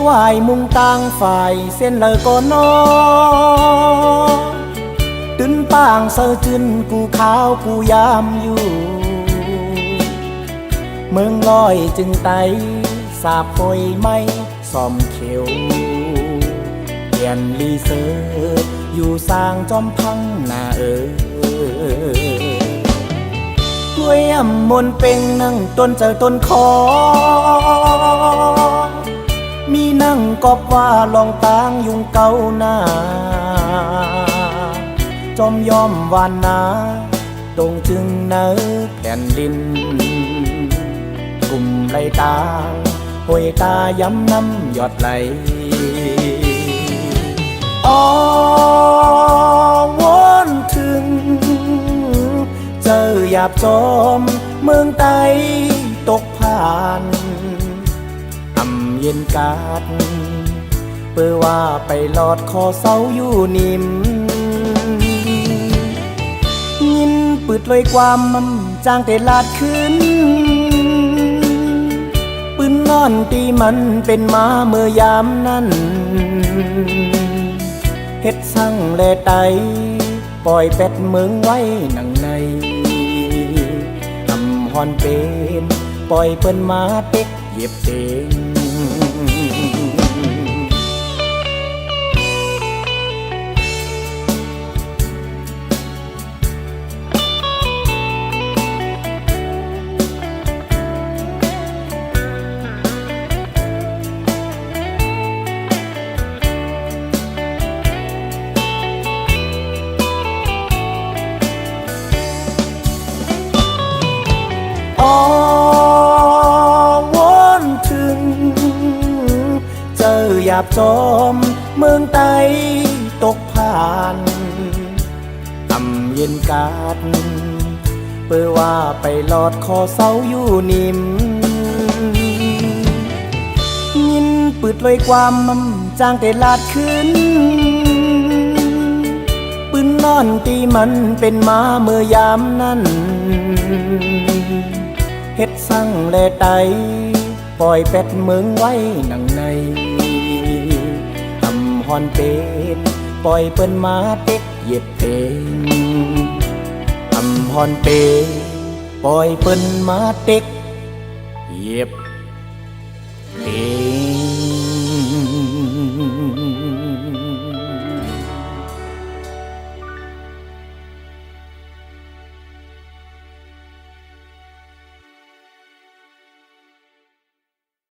วายมุงต่างฝ่ายเส้นเลยก็นอตึนปางเซอจึนกูขาวกูยามอยู่เมืองลอยจึงไตสาบปอยไม่ซ่อมเขียวเปลี่ยนลีเซอร์อยู่สร้างจอมพังนาด้วยอำมนเป็งนั่งต้นเจอต้นคอมีนั่งกอบว่าลองตางยุงเก่าหน้าจอมยอมวานนาตรงจึงเนื้อแผ่นดินกลุ่มไรตาหวยตาย้ำน้ำหยอดไหลอ้อวอนถึงเจอหยาบจอมเมืองไตตกผ่านอำเย็นกาดเปื่อว่าไปหลอดคอเสาอยู่นิ่มยินปืดลอยความมั่มจางแต่ลาดขึ้นปืนนอนตีมันเป็นม้าเมื่อยามนั้นเฮ็ดสั่งแลไตปล่อยเป็ดเมืองไว้หนังในทำฮอนเป็นปล่อยเปิ้นมาเต็กเหยียบเตงอ้อวอนถึงเจอหยาบจอมเมืองไตตกผ่านอำเย็นกาดเปื่อว่าไปหลอดคอเสาอยู่นิ่มยินปืดลอยความมั่มจางแต่ลาดขึ้นปืนนอนตีมันเป็นม้าเมื่อยามนั้นเฮ็ดสั่งแลไตปล่อยเป็ดเมืองไว้หนังในทำฮอนเป็นปล่อยเปิ้นมาเต็กเหยียบเตงทำฮอนเป็นปล่อยเปิ้นมาเต็กเหยียบเตง